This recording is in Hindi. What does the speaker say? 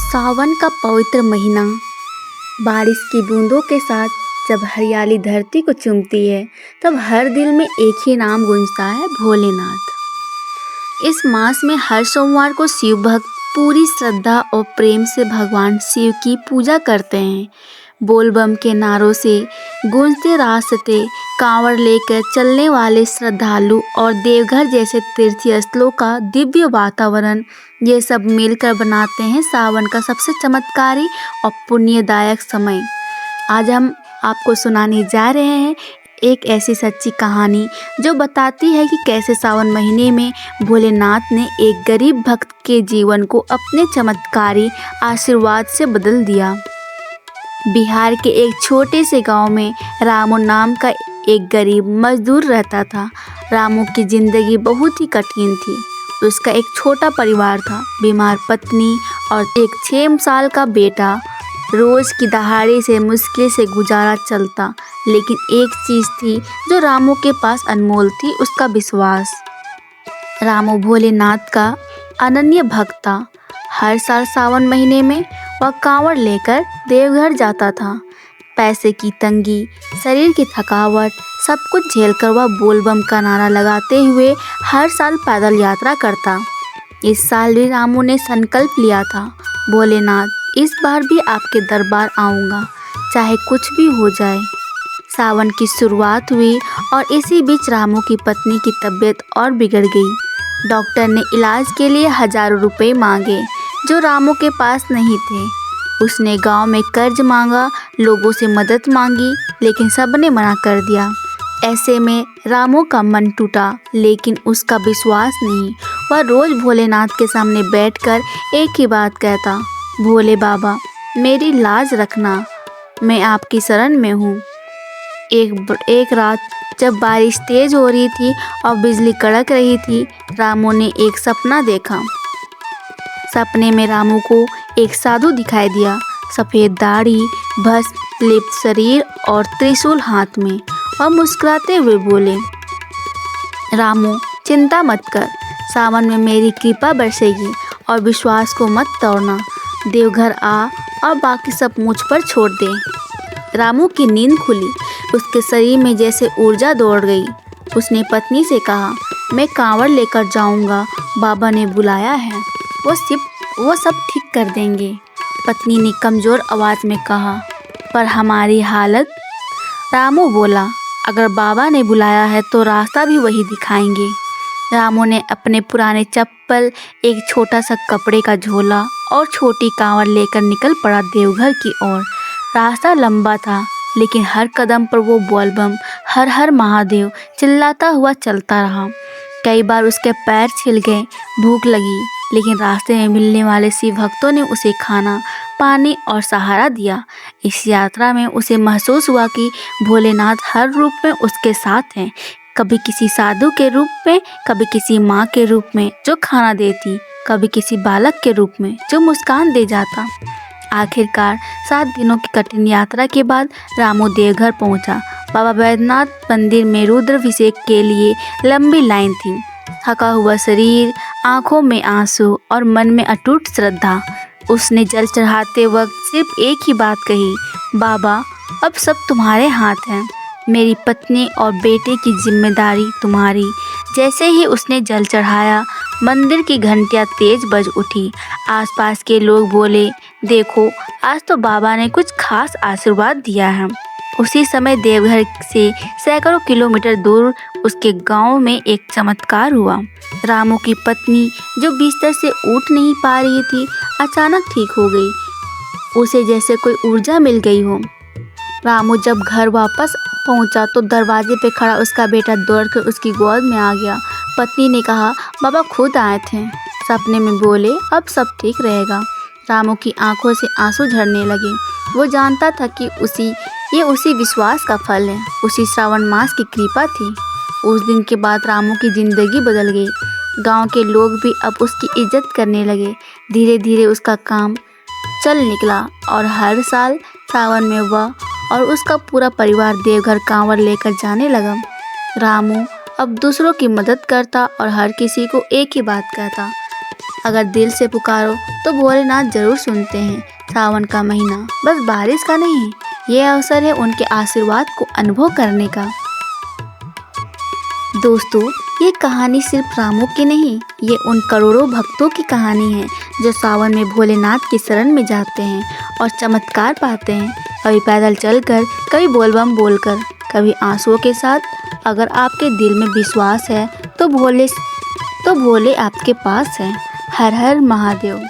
सावन का पवित्र महीना बारिश की बूंदों के साथ जब हरियाली धरती को चूमती है, तब हर दिल में एक ही नाम गूंजता है, भोलेनाथ। इस मास में हर सोमवार को शिव भक्त पूरी श्रद्धा और प्रेम से भगवान शिव की पूजा करते हैं। बोलबम के नारों से गूंजते रास्ते, कांवड़ लेकर चलने वाले श्रद्धालु और देवघर जैसे तीर्थस्थलों का दिव्य वातावरण, ये सब मिलकर बनाते हैं सावन का सबसे चमत्कारी और पुण्यदायक समय। आज हम आपको सुनाने जा रहे हैं एक ऐसी सच्ची कहानी जो बताती है कि कैसे सावन महीने में भोलेनाथ ने एक गरीब भक्त के जीवन को अपने चमत्कारी आशीर्वाद से बदल दिया। बिहार के एक छोटे से गांव में रामू नाम का एक गरीब मजदूर रहता था। रामू की जिंदगी बहुत ही कठिन थी। उसका एक छोटा परिवार था, बीमार पत्नी और एक 6 साल का बेटा। रोज की दहाड़ी से मुश्किल से गुजारा चलता, लेकिन एक चीज़ थी जो रामू के पास अनमोल थी, उसका विश्वास। रामू भोलेनाथ का अनन्य भक्त था। हर साल सावन महीने में वह कांवड़ लेकर देवघर जाता था। पैसे की तंगी, शरीर की थकावट, सब कुछ झेलकर वह बोलबम का नारा लगाते हुए हर साल पैदल यात्रा करता। इस साल भी रामू ने संकल्प लिया था, भोलेनाथ, इस बार भी आपके दरबार आऊँगा, चाहे कुछ भी हो जाए। सावन की शुरुआत हुई और इसी बीच रामू की पत्नी की तबीयत और बिगड़ गई। डॉक्टर ने इलाज के लिए हजारों रुपए मांगे, जो रामू के पास नहीं थे। उसने गांव में कर्ज मांगा, लोगों से मदद मांगी, लेकिन सबने मना कर दिया। ऐसे में रामू का मन टूटा, लेकिन उसका विश्वास नहीं। वह रोज भोलेनाथ के सामने बैठकर एक ही बात कहता, भोले बाबा, मेरी लाज रखना, मैं आपकी शरण में हूँ। एक रात जब बारिश तेज हो रही थी और बिजली कड़क रही थी, रामू ने एक सपना देखा। सपने में रामू को एक साधु दिखाई दिया, सफ़ेद दाढ़ी, भस्म लिप्त शरीर और त्रिशूल हाथ में। वह मुस्कुराते हुए बोले, रामू, चिंता मत कर, सावन में मेरी कृपा बरसेगी और विश्वास को मत तोड़ना। देवघर आ और बाकी सब मुझ पर छोड़ दे। रामू की नींद खुली, उसके शरीर में जैसे ऊर्जा दौड़ गई। उसने पत्नी से कहा, मैं कांवड़ लेकर जाऊंगा, बाबा ने बुलाया है, वो सब ठीक कर देंगे। पत्नी ने कमज़ोर आवाज़ में कहा, पर हमारी हालत? रामू बोला, अगर बाबा ने बुलाया है तो रास्ता भी वही दिखाएंगे। रामू ने अपने पुराने चप्पल, एक छोटा सा कपड़े का झोला और छोटी कांवड़ लेकर निकल पड़ा देवघर की ओर। रास्ता लंबा था, लेकिन हर कदम पर वो बोलबम, हर हर महादेव चिल्लाता हुआ चलता रहा। कई बार उसके पैर छिल गए, भूख लगी, लेकिन रास्ते में मिलने वाले शिव भक्तों ने उसे खाना, पानी और सहारा दिया। इस यात्रा में उसे महसूस हुआ कि भोलेनाथ हर रूप में उसके साथ हैं, कभी किसी साधु के रूप में, कभी किसी माँ के रूप में जो खाना देती, कभी किसी बालक के रूप में जो मुस्कान दे जाता। आखिरकार 7 दिनों की कठिन यात्रा के बाद रामू देवघर पहुंचा। बाबा बैद्यनाथ मंदिर में रुद्राभिषेक के लिए लंबी लाइन थी। थका हुआ शरीर, आंखों में आंसू और मन में अटूट श्रद्धा। उसने जल चढ़ाते वक्त सिर्फ एक ही बात कही, बाबा, अब सब तुम्हारे हाथ हैं, मेरी पत्नी और बेटे की जिम्मेदारी तुम्हारी। जैसे ही उसने जल चढ़ाया, मंदिर की घंटियां तेज बज उठी। आसपास के लोग बोले, देखो, आज तो बाबा ने कुछ खास आशीर्वाद दिया है। उसी समय देवघर से सैकड़ों किलोमीटर दूर उसके गांव में एक चमत्कार हुआ। रामू की पत्नी, जो बिस्तर से उठ नहीं पा रही थी, अचानक ठीक हो गई। उसे जैसे कोई ऊर्जा मिल गई हो। रामू जब घर वापस पहुंचा तो दरवाजे पे खड़ा उसका बेटा दौड़कर उसकी गोद में आ गया। पत्नी ने कहा, बाबा खुद आए थे, सपने में बोले अब सब ठीक रहेगा। रामू की आंखों से आंसू झरने लगे। वो जानता था कि ये उसी विश्वास का फल है, उसी श्रावण मास की कृपा थी। उस दिन के बाद रामू की जिंदगी बदल गई। गांव के लोग भी अब उसकी इज्जत करने लगे। धीरे धीरे उसका काम चल निकला और हर साल सावन में वह और उसका पूरा परिवार देवघर कांवड़ लेकर जाने लगा। रामू अब दूसरों की मदद करता और हर किसी को एक ही बात कहता, अगर दिल से पुकारो तो भोलेनाथ जरूर सुनते हैं। सावन का महीना बस बारिश का नहीं, ये अवसर है उनके आशीर्वाद को अनुभव करने का। दोस्तों, ये कहानी सिर्फ रामू की नहीं, ये उन करोड़ों भक्तों की कहानी है जो सावन में भोलेनाथ की शरण में जाते हैं और चमत्कार पाते हैं। कभी पैदल चलकर, कभी बोलबम बोलकर, कभी आंसुओं के साथ। अगर आपके दिल में विश्वास है तो भोले आपके पास है। हर हर महादेव।